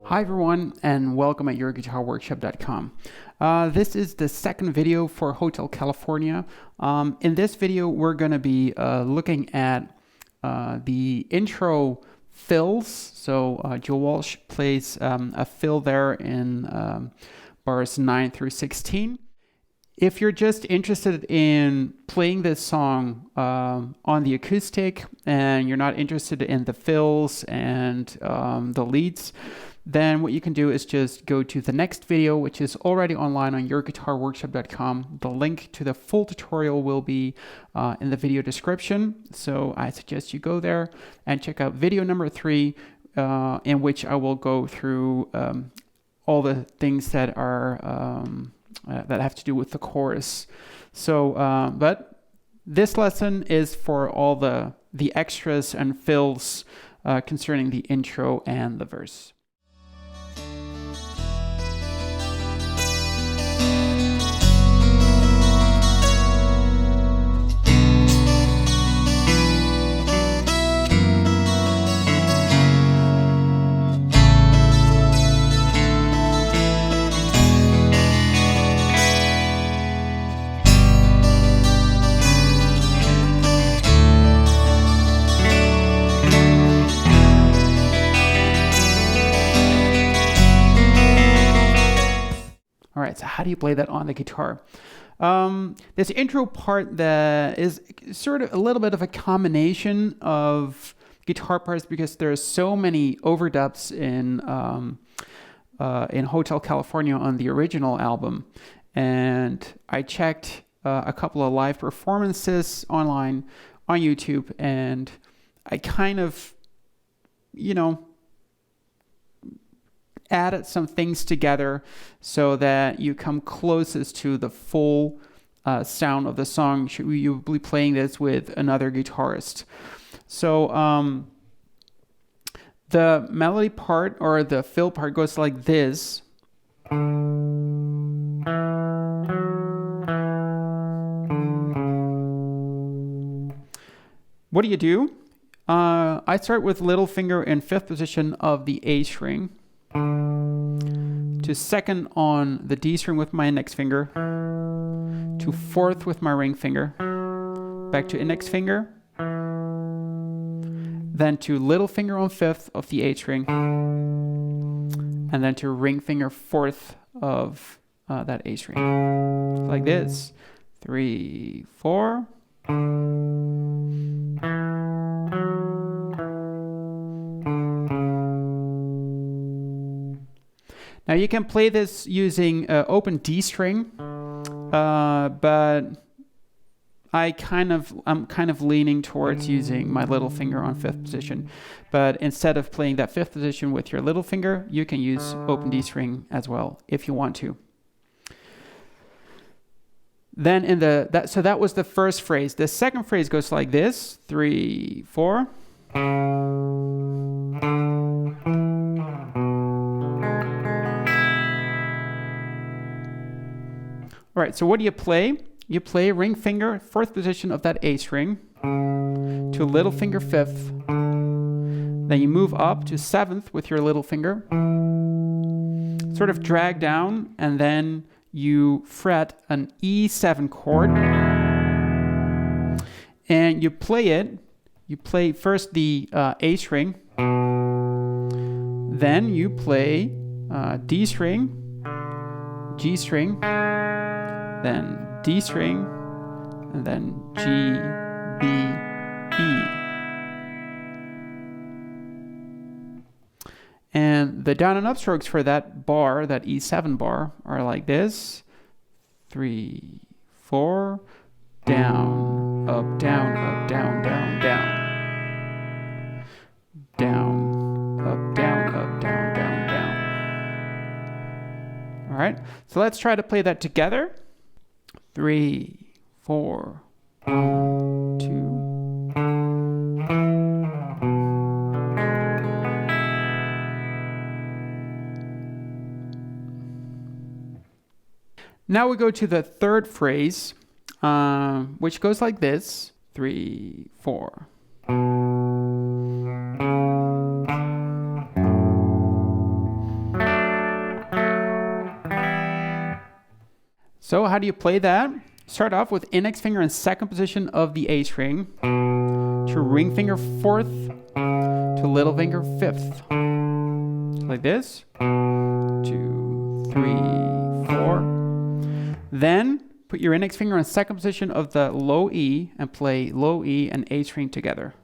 Hi everyone, and welcome at yourguitarworkshop.com. This is the second video for Hotel California. In this video, we're going to be looking at the intro fills. So Joe Walsh plays a fill there in bars 9 through 16. If you're just interested in playing this song on the acoustic and you're not interested in the fills and the leads, then what you can do is just go to the next video, which is already online on yourguitarworkshop.com. The link to the full tutorial will be in the video description. So I suggest you go there and check out video number 3, in which I will go through all the things that are that have to do with the chorus. So, but this lesson is for all the extras and fills concerning the intro and the verse. All right, so how do you play that on the guitar? This intro part that is sort of a little bit of a combination of guitar parts because there are so many overdubs in Hotel California on the original album. And I checked a couple of live performances online on YouTube, and I kind of, added some things together so that you come closest to the full sound of the song. You'll be playing this with another guitarist. So the melody part or the fill part goes like this. What do? I start with little finger in 5th position of the A string, to 2nd on the D string with my index finger, to 4th with my ring finger, back to index finger, then to little finger on 5th of the A string, and then to ring finger 4th of that A string. Like this. 3, 4. Now you can play this using open D string, but I'm kind of leaning towards using my little finger on 5th position. But instead of playing that 5th position with your little finger, you can use open D string as well if you want to. Then so that was the first phrase. The second phrase goes like this: 3, 4. All right, so what do you play? You play ring finger, 4th position of that A string, to little finger 5th. Then you move up to 7th with your little finger, sort of drag down, and then you fret an E7 chord. And you play it. You play first the A string, then you play D string, G string, then D string, and then G, B, E. And the down and up strokes for that bar, that E7 bar, are like this: 3, 4, down, up, down, up, down, down, down. Down, up, down, up, down, down, down. All right, so let's try to play that together. 3, 4, 1, 2. Now we go to the third phrase, which goes like this: 3, 4. So how do you play that? Start off with index finger in second position of the A string, to ring finger fourth, to little finger fifth. Like this. 2, 3, 4. Then put your index finger in second position of the low E and play low E and A string together.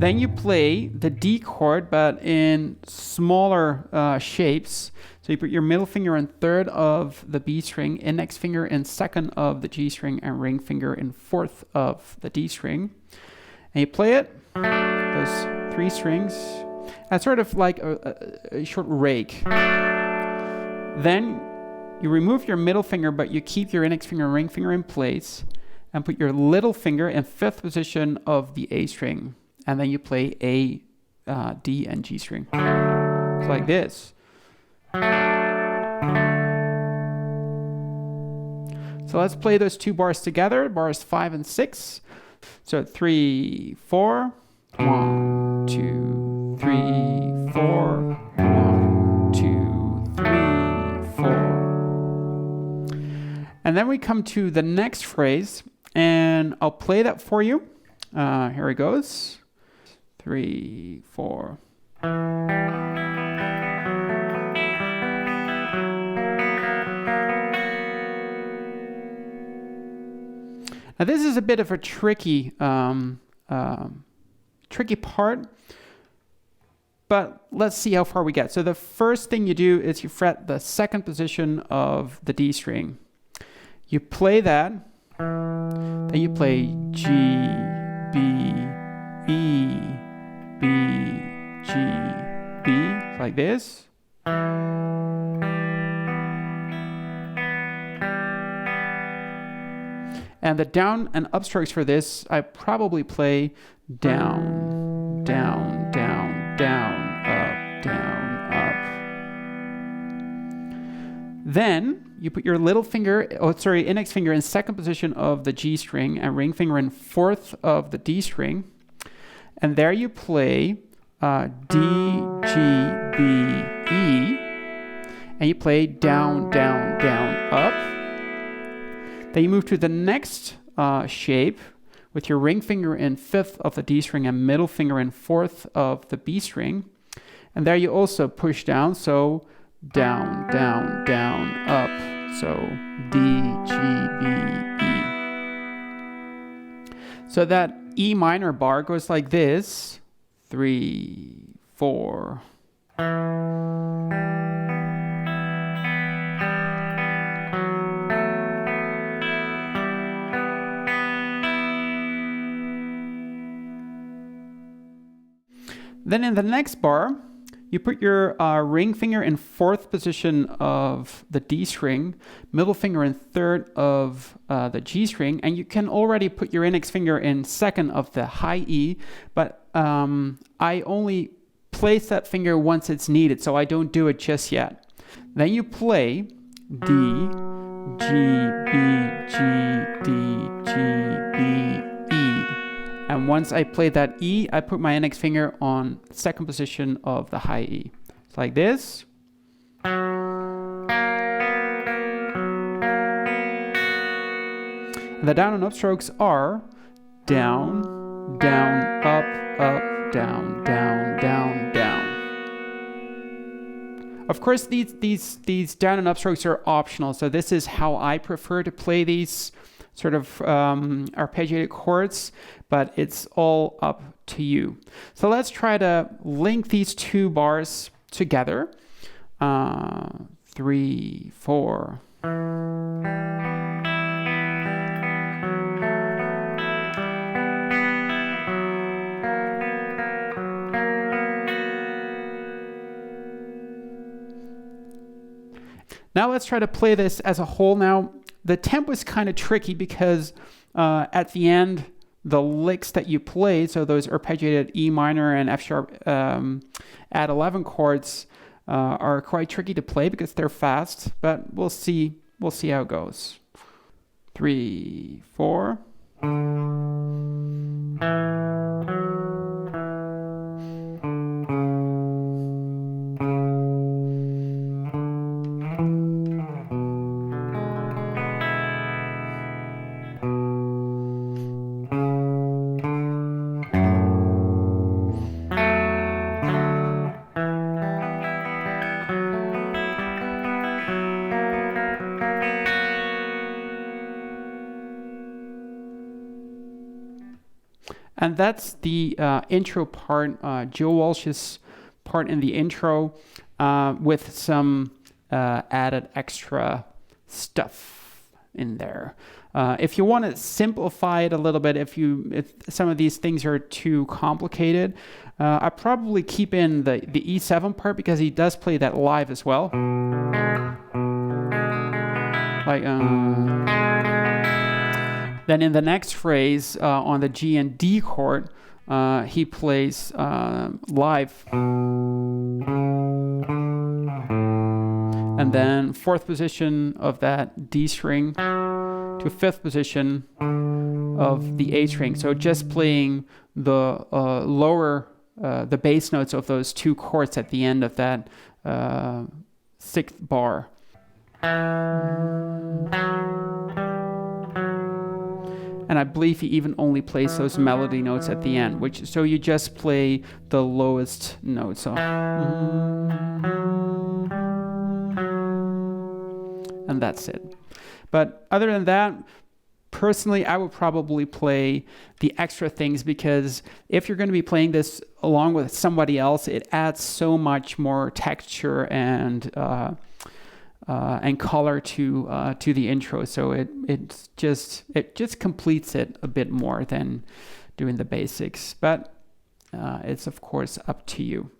Then you play the D chord, but in smaller shapes. So you put your middle finger in third of the B string, index finger in second of the G string, and ring finger in fourth of the D string. And you play it, those 3 strings, as sort of like a short rake. Then you remove your middle finger, but you keep your index finger and ring finger in place, and put your little finger in fifth position of the A string. And then you play A, D, and G string. It's like this. So let's play those 2 bars together, bars 5 and 6. So 3, 4. 1, 2, 3, 4. 1, 2, 3, 4. And then we come to the next phrase, and I'll play that for you. Here it goes. 3, 4. Now this is a bit of a tricky part, but let's see how far we get. So the first thing you do is you fret the second position of the D string. You play that, then you play G, B, E, B, G, B, like this. And the down and up strokes for this, I probably play down, down, down, down, up, down, up. Then you put your little finger, index finger in second position of the G string and ring finger in fourth of the D string. And there you play D, G, B, E. And you play down, down, down, up. Then you move to the next shape with your ring finger in fifth of the D string and middle finger in fourth of the B string. And there you also push down, so down, down, down, up. So D, G, B, E. So that E minor bar goes like this. 3, 4. Then in the next bar, you put your ring finger in fourth position of the D string, middle finger in third of the G string, and you can already put your index finger in second of the high E, but I only place that finger once it's needed, so I don't do it just yet. Then you play D, G, B, G, D, G, B, E. And once I play that E, I put my index finger on second position of the high E. It's like this. And the down and up strokes are down, down, up, up, down, down, down, down. Of course, these down and up strokes are optional. So this is how I prefer to play these sort of arpeggiated chords, but it's all up to you. So let's try to link these 2 bars together. 3, 4. Now let's try to play this as a whole. Now, the tempo is kind of tricky because at the end, the licks that you play, so those arpeggiated E minor and F sharp add 11 chords are quite tricky to play because they're fast, but we'll see how it goes. 3, 4. that's the intro part, Joe Walsh's part in the intro, with some added extra stuff in there. If you want to simplify it a little bit, if some of these things are too complicated, I probably keep in the E7 part, because he does play that live as well. Like, then in the next phrase, on the G and D chord, he plays live. And then fourth position of that D string to fifth position of the A string. So just playing the lower, the bass notes of those two chords at the end of that sixth bar. And I believe he even only plays those melody notes at the end, so you just play the lowest note. So, and that's it. But other than that, personally, I would probably play the extra things, because if you're going to be playing this along with somebody else, it adds so much more texture and color to the intro. So it just completes it a bit more than doing the basics. But it's of course up to you.